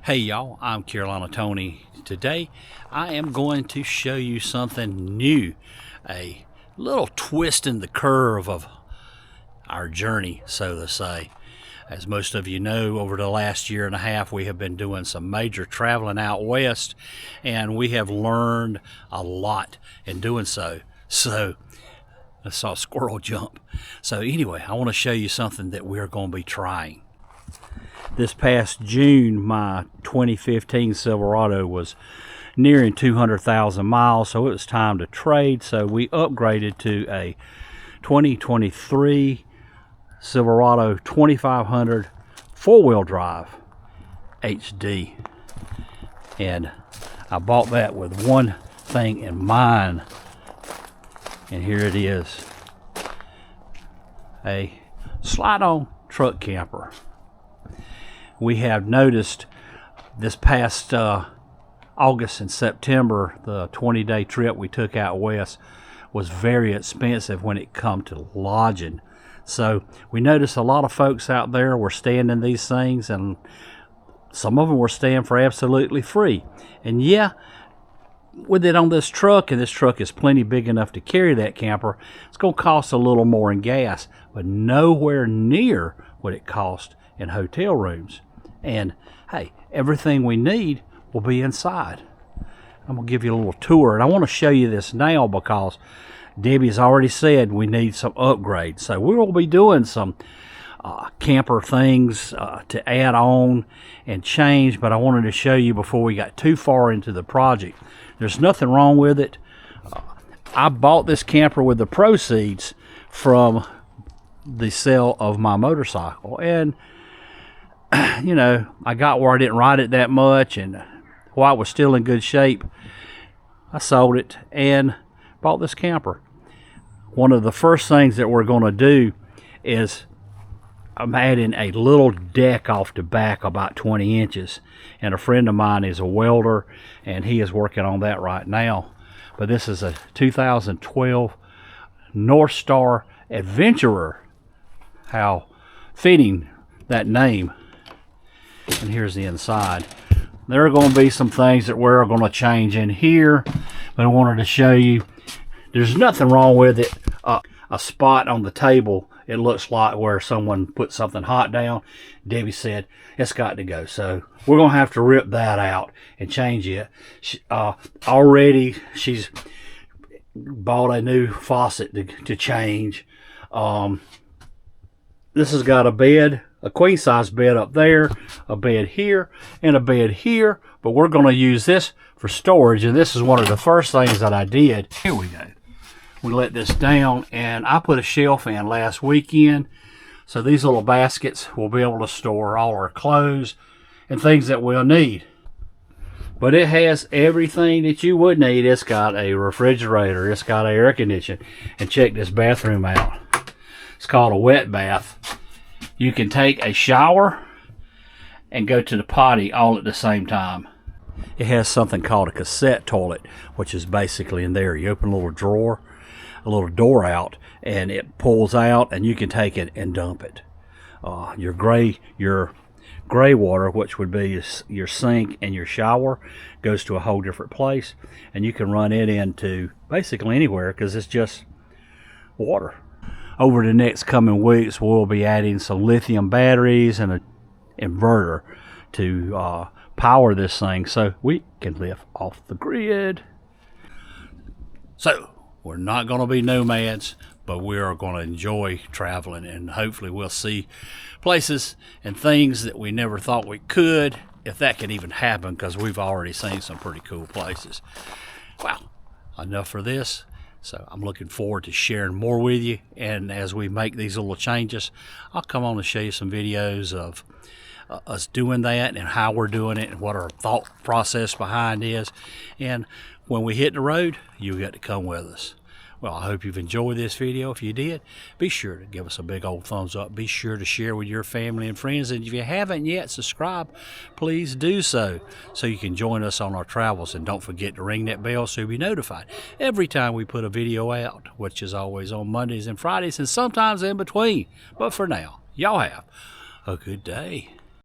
Hey y'all, I'm Carolina Tony. Today I am going to show you something new, a little twist in the curve of our journey, so to say. As most of you know, over the last year and a half we have been doing some major traveling out west, and we have learned a lot in doing so. I saw a squirrel jump. So anyway, I want to show you something that we're going to be trying. This past June, my 2015 Silverado was nearing 200,000 miles, so it was time to trade. So we upgraded to a 2023 Silverado 2500 four-wheel drive HD. And I bought that with one thing in mind. And here it is. A slide-on truck camper. We have noticed this past August and September, the 20-day trip we took out west was very expensive when it come to lodging. So we noticed a lot of folks out there were staying in these things, and some of them were staying for absolutely free. And yeah, with it on this truck, and this truck is plenty big enough to carry that camper, it's going to cost a little more in gas, but nowhere near what it cost in hotel rooms. And hey, everything we need will be inside. I'm going to give you a little tour, and I want to show you this now because Debbie's already said we need some upgrades. So we will be doing some camper things to add on and change, but I wanted to show you before we got too far into the project. There's nothing wrong with it. I bought this camper with the proceeds from the sale of my motorcycle, and you know, I got where I didn't ride it that much, and while it was still in good shape, I sold it and bought this camper. One of the first things that we're going to do is I'm adding a little deck off the back about 20 inches, and a friend of mine is a welder and he is working on that right now. But this is a 2012 North Star Adventurer. How fitting that name. And here's the inside. There are going to be some things that we're going to change in here, but I wanted to show you there's nothing wrong with it. A spot on the table, it looks like where someone put something hot down. Debbie said it's got to go, so we're going to have to rip that out and change it. Already she's bought a new faucet to change. This has got a bed, a queen size bed up there, a bed here, and a bed here, but we're going to use this for storage, and this is one of the first things that I did. Here we go. We let this down, and I put a shelf in last weekend, so these little baskets will be able to store all our clothes and things that we'll need. But it has everything that you would need. It's got a refrigerator, it's got air conditioning, and check this bathroom out. It's called a wet bath. You can take a shower and go to the potty all at the same time. It has something called a cassette toilet, which is basically in there. You open a little drawer, a little door out, and it pulls out, and you can take it and dump it. Your gray water, which would be your sink and your shower, goes to a whole different place, and you can run it into basically anywhere because it's just water. Over the next coming weeks, we'll be adding some lithium batteries and an inverter to power this thing so we can live off the grid. So we're not going to be nomads, but we are going to enjoy traveling, and hopefully we'll see places and things that we never thought we could, if that can even happen, because we've already seen some pretty cool places. Well, enough for this. So I'm looking forward to sharing more with you, and as we make these little changes, I'll come on and show you some videos of us doing that and how we're doing it and what our thought process behind is. And when we hit the road, you get to come with us. Well, I hope you've enjoyed this video. If you did, be sure to give us a big old thumbs up. Be sure to share with your family and friends. And if you haven't yet subscribed, please do so you can join us on our travels. And don't forget to ring that bell so you'll be notified every time we put a video out, which is always on Mondays and Fridays and sometimes in between. But for now, y'all have a good day.